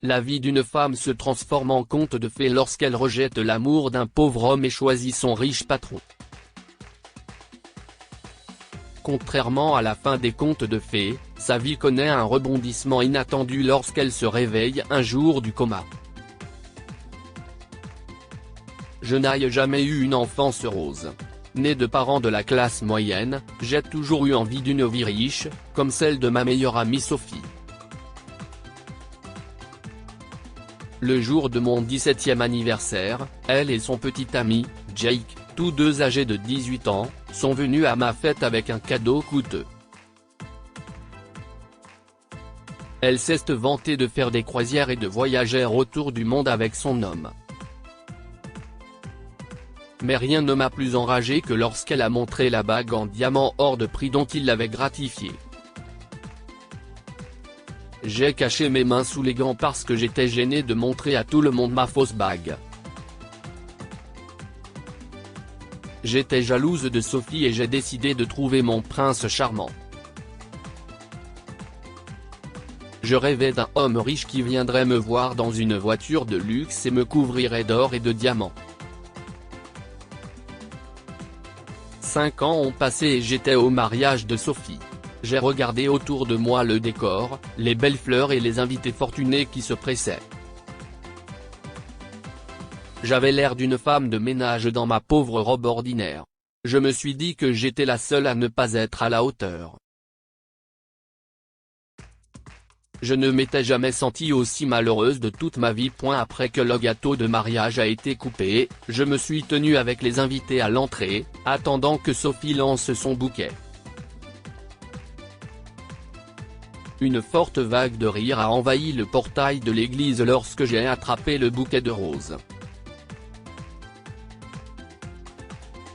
La vie d'une femme se transforme en conte de fées lorsqu'elle rejette l'amour d'un pauvre homme et choisit son riche patron. Contrairement à la fin des contes de fées, sa vie connaît un rebondissement inattendu lorsqu'elle se réveille un jour du coma. Je n'ai jamais eu une enfance rose. Né de parents de la classe moyenne, j'ai toujours eu envie d'une vie riche, comme celle de ma meilleure amie Sophie. Le jour de mon 17e anniversaire, elle et son petit ami, Jake, tous deux âgés de 18 ans, sont venus à ma fête avec un cadeau coûteux. Elle s'est vantée de faire des croisières et de voyager autour du monde avec son homme. Mais rien ne m'a plus enragé que lorsqu'elle a montré la bague en diamant hors de prix dont il l'avait gratifiée. J'ai caché mes mains sous les gants parce que j'étais gêné de montrer à tout le monde ma fausse bague. J'étais jalouse de Sophie et j'ai décidé de trouver mon prince charmant. Je rêvais d'un homme riche qui viendrait me voir dans une voiture de luxe et me couvrirait d'or et de diamants. 5 ans ont passé et j'étais au mariage de Sophie. J'ai regardé autour de moi le décor, les belles fleurs et les invités fortunés qui se pressaient. J'avais l'air d'une femme de ménage dans ma pauvre robe ordinaire. Je me suis dit que j'étais la seule à ne pas être à la hauteur. Je ne m'étais jamais sentie aussi malheureuse de toute ma vie. Après que le gâteau de mariage a été coupé, je me suis tenue avec les invités à l'entrée, attendant que Sophie lance son bouquet. Une forte vague de rire a envahi le portail de l'église lorsque j'ai attrapé le bouquet de roses.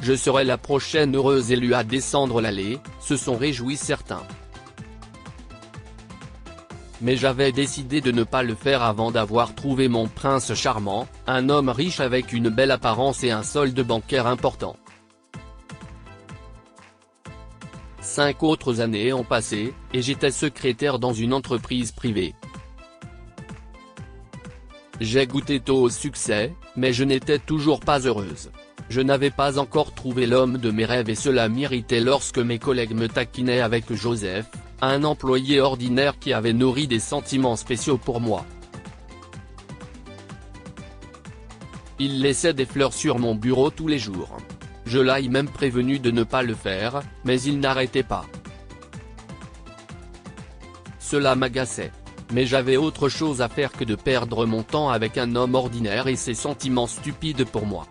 Je serai la prochaine heureuse élue à descendre l'allée, se sont réjouis certains. Mais j'avais décidé de ne pas le faire avant d'avoir trouvé mon prince charmant, un homme riche avec une belle apparence et un solde bancaire important. 5 autres années ont passé, et j'étais secrétaire dans une entreprise privée. J'ai goûté tôt au succès, mais je n'étais toujours pas heureuse. Je n'avais pas encore trouvé l'homme de mes rêves et cela m'irritait lorsque mes collègues me taquinaient avec Joseph, un employé ordinaire qui avait nourri des sentiments spéciaux pour moi. Il laissait des fleurs sur mon bureau tous les jours. Je l'ai même prévenu de ne pas le faire, mais il n'arrêtait pas. Cela m'agaçait. Mais j'avais autre chose à faire que de perdre mon temps avec un homme ordinaire et ses sentiments stupides pour moi.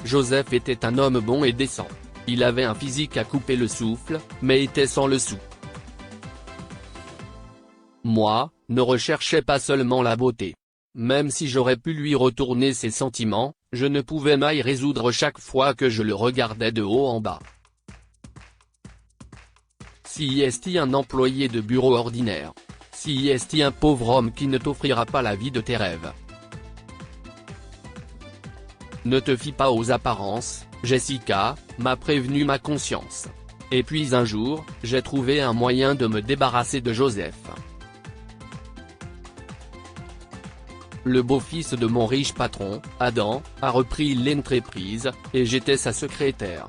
Joseph était un homme bon et décent. Il avait un physique à couper le souffle, mais était sans le sou. Moi, ne recherchais pas seulement la beauté. Même si j'aurais pu lui retourner ses sentiments, je ne pouvais m'y résoudre chaque fois que je le regardais de haut en bas. Si est un employé de bureau ordinaire. Si est un pauvre homme qui ne t'offrira pas la vie de tes rêves. Ne te fie pas aux apparences, Jessica, m'a prévenu ma conscience. Et puis un jour, j'ai trouvé un moyen de me débarrasser de Joseph. Le beau-fils de mon riche patron, Adam, a repris l'entreprise, et j'étais sa secrétaire.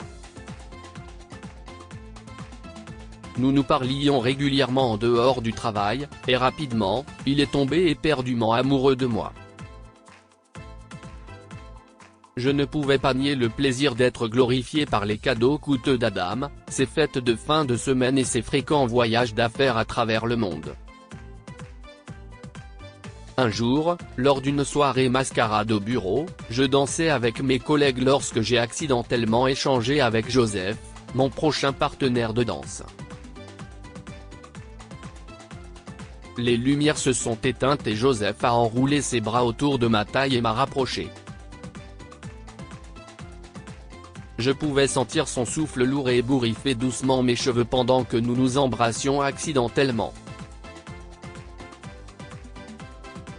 Nous nous parlions régulièrement en dehors du travail, et rapidement, il est tombé éperdument amoureux de moi. Je ne pouvais pas nier le plaisir d'être glorifié par les cadeaux coûteux d'Adam, ses fêtes de fin de semaine et ses fréquents voyages d'affaires à travers le monde. Un jour, lors d'une soirée mascarade au bureau, je dansais avec mes collègues lorsque j'ai accidentellement échangé avec Joseph, mon prochain partenaire de danse. Les lumières se sont éteintes et Joseph a enroulé ses bras autour de ma taille et m'a rapproché. Je pouvais sentir son souffle lourd et ébouriffer doucement mes cheveux pendant que nous nous embrassions accidentellement.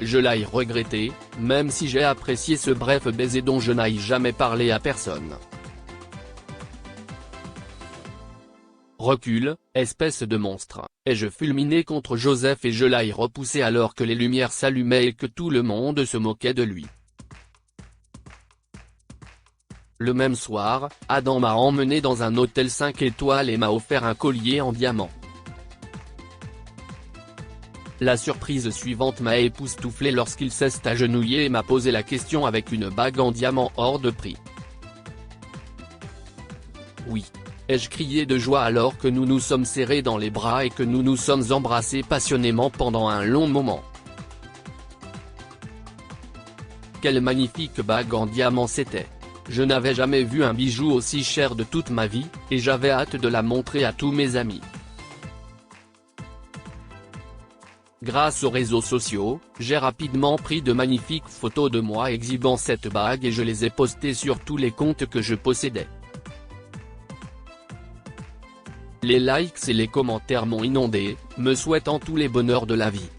Je l'ai regretté, même si j'ai apprécié ce bref baiser dont je n'ai jamais parlé à personne. Recul, Espèce de monstre, ai-je fulminé contre Joseph et je l'ai repoussé alors que les lumières s'allumaient et que tout le monde se moquait de lui. Le même soir, Adam m'a emmené dans un hôtel 5 étoiles et m'a offert un collier en diamant. La surprise suivante m'a époustouflé lorsqu'il s'est agenouillé et m'a posé la question avec une bague en diamant hors de prix. Oui. Ai-je crié de joie alors que nous nous sommes serrés dans les bras et que nous nous sommes embrassés passionnément pendant un long moment. Quelle magnifique bague en diamant c'était. Je n'avais jamais vu un bijou aussi cher de toute ma vie, et j'avais hâte de la montrer à tous mes amis. Grâce aux réseaux sociaux, j'ai rapidement pris de magnifiques photos de moi exhibant cette bague et je les ai postées sur tous les comptes que je possédais. Les likes et les commentaires m'ont inondé, me souhaitant tous les bonheurs de la vie.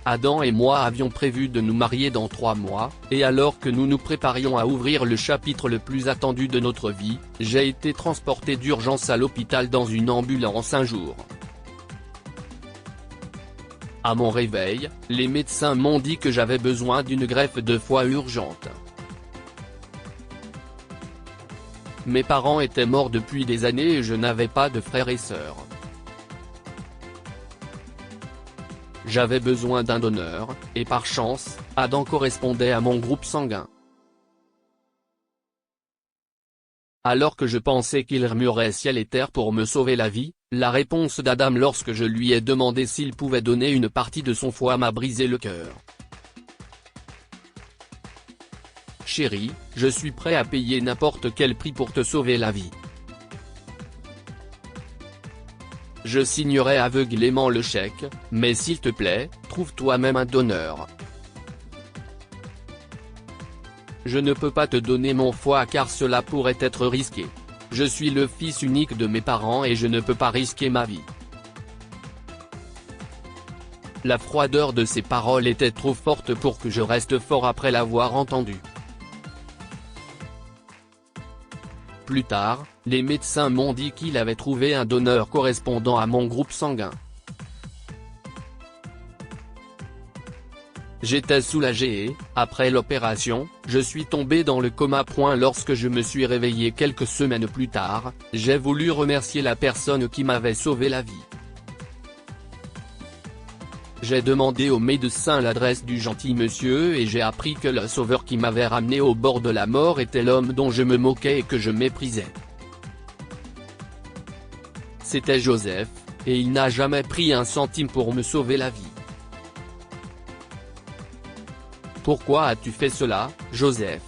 Adam et moi avions prévu de nous marier dans 3 mois, et alors que nous nous préparions à ouvrir le chapitre le plus attendu de notre vie, j'ai été transporté d'urgence à l'hôpital dans une ambulance un jour. À mon réveil, les médecins m'ont dit que j'avais besoin d'une greffe de foie urgente. Mes parents étaient morts depuis des années et je n'avais pas de frères et sœurs. J'avais besoin d'un donneur, et par chance, Adam correspondait à mon groupe sanguin. Alors que je pensais qu'il remuerait ciel et terre pour me sauver la vie, la réponse d'Adam lorsque je lui ai demandé s'il pouvait donner une partie de son foie m'a brisé le cœur. Chérie, je suis prêt à payer n'importe quel prix pour te sauver la vie. Je signerai aveuglément le chèque, mais s'il te plaît, trouve toi-même un donneur. Je ne peux pas te donner mon foie car cela pourrait être risqué. Je suis le fils unique de mes parents et je ne peux pas risquer ma vie. La froideur de ces paroles était trop forte pour que je reste fort après l'avoir entendue. Plus tard, les médecins m'ont dit qu'il avait trouvé un donneur correspondant à mon groupe sanguin. J'étais soulagé et, après l'opération, je suis tombé dans le coma. Lorsque je me suis réveillé quelques semaines plus tard, j'ai voulu remercier la personne qui m'avait sauvé la vie. J'ai demandé au médecin l'adresse du gentil monsieur et j'ai appris que le sauveur qui m'avait ramené au bord de la mort était l'homme dont je me moquais et que je méprisais. C'était Joseph, et il n'a jamais pris un centime pour me sauver la vie. Pourquoi as-tu fait cela, Joseph?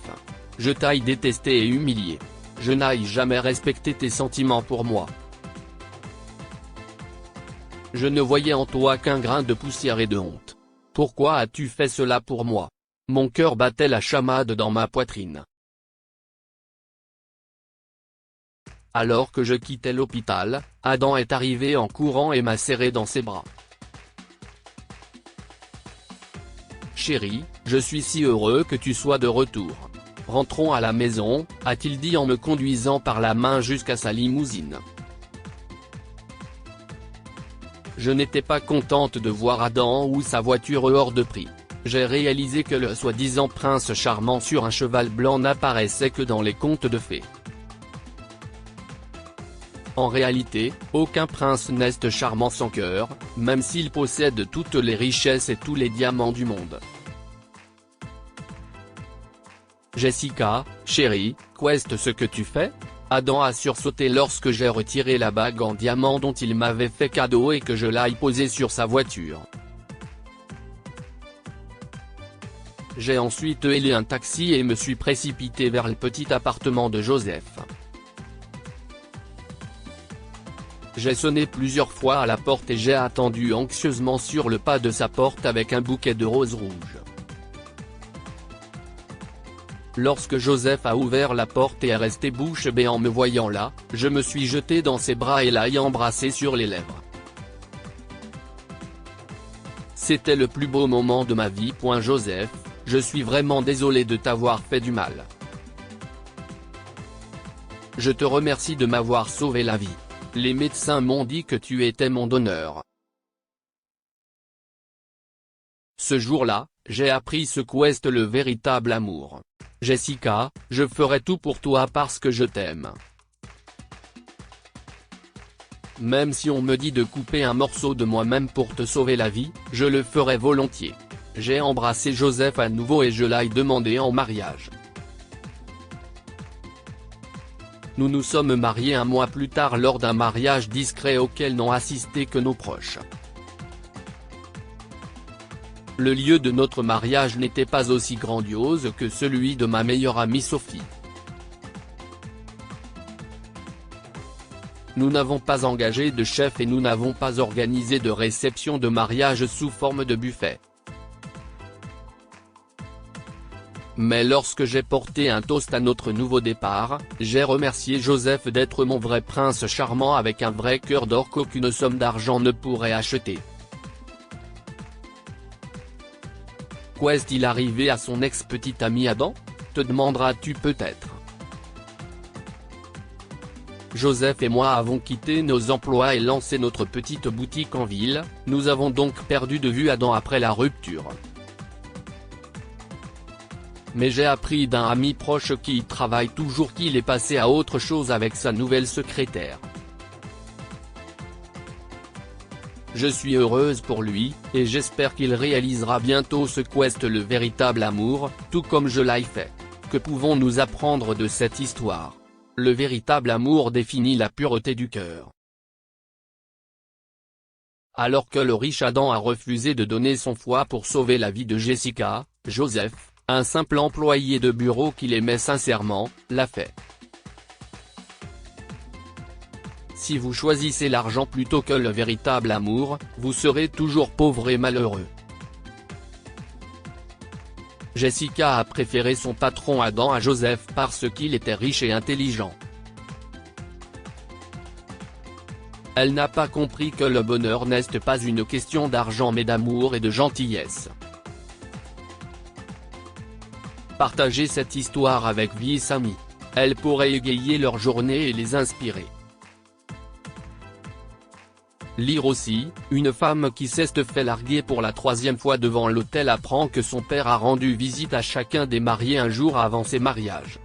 Je t'ai détesté et humilié. Je n'ai jamais respecté tes sentiments pour moi. Je ne voyais en toi qu'un grain de poussière et de honte. Pourquoi as-tu fait cela pour moi? Mon cœur battait la chamade dans ma poitrine. Alors que je quittais l'hôpital, Adam est arrivé en courant et m'a serré dans ses bras. Chérie, je suis si heureux que tu sois de retour. Rentrons à la maison, a-t-il dit en me conduisant par la main jusqu'à sa limousine. Je n'étais pas contente de voir Adam ou sa voiture hors de prix. J'ai réalisé que le soi-disant prince charmant sur un cheval blanc n'apparaissait que dans les contes de fées. En réalité, aucun prince n'est charmant sans cœur, même s'il possède toutes les richesses et tous les diamants du monde. Jessica, chérie, qu'est-ce ce que tu fais? Adam a sursauté lorsque j'ai retiré la bague en diamant dont il m'avait fait cadeau et que je l'ai posée sur sa voiture. J'ai ensuite hélé un taxi et me suis précipité vers le petit appartement de Joseph. J'ai sonné plusieurs fois à la porte et j'ai attendu anxieusement sur le pas de sa porte avec un bouquet de roses rouges. Lorsque Joseph a ouvert la porte et est resté bouche bée en me voyant là, je me suis jeté dans ses bras et l'ai embrassé sur les lèvres. C'était le plus beau moment de ma vie. Joseph, je suis vraiment désolé de t'avoir fait du mal. Je te remercie de m'avoir sauvé la vie. Les médecins m'ont dit que tu étais mon donneur. Ce jour-là, j'ai appris ce qu'est le véritable amour. Jessica, je ferai tout pour toi parce que je t'aime. Même si on me dit de couper un morceau de moi-même pour te sauver la vie, je le ferai volontiers. J'ai embrassé Joseph à nouveau et je l'ai demandé en mariage. Nous nous sommes mariés un mois plus tard lors d'un mariage discret auquel n'ont assisté que nos proches. Le lieu de notre mariage n'était pas aussi grandiose que celui de ma meilleure amie Sophie. Nous n'avons pas engagé de chef et nous n'avons pas organisé de réception de mariage sous forme de buffet. Mais lorsque j'ai porté un toast à notre nouveau départ, j'ai remercié Joseph d'être mon vrai prince charmant avec un vrai cœur d'or qu'aucune somme d'argent ne pourrait acheter. Qu'est-il arrivé à son ex-petit ami Adam ? Te demanderas-tu peut-être. Joseph et moi avons quitté nos emplois et lancé notre petite boutique en ville, nous avons donc perdu de vue Adam après la rupture. Mais j'ai appris d'un ami proche qui y travaille toujours qu'il est passé à autre chose avec sa nouvelle secrétaire. Je suis heureuse pour lui, et j'espère qu'il réalisera bientôt ce qu'est le véritable amour, tout comme je l'ai fait. Que pouvons-nous apprendre de cette histoire ? Le véritable amour définit la pureté du cœur. Alors que le riche Adam a refusé de donner son foie pour sauver la vie de Jessica, Joseph, un simple employé de bureau qu'il aimait sincèrement, l'a fait. Si vous choisissez l'argent plutôt que le véritable amour, vous serez toujours pauvre et malheureux. Jessica a préféré son patron Adam à Joseph parce qu'il était riche et intelligent. Elle n'a pas compris que le bonheur n'est pas une question d'argent mais d'amour et de gentillesse. Partagez cette histoire avec vos amis. Elle pourrait égayer leur journée et les inspirer. Lire aussi, une femme qui s'est fait larguer pour la 3e fois devant l'hôtel apprend que son père a rendu visite à chacun des mariés un jour avant ses mariages.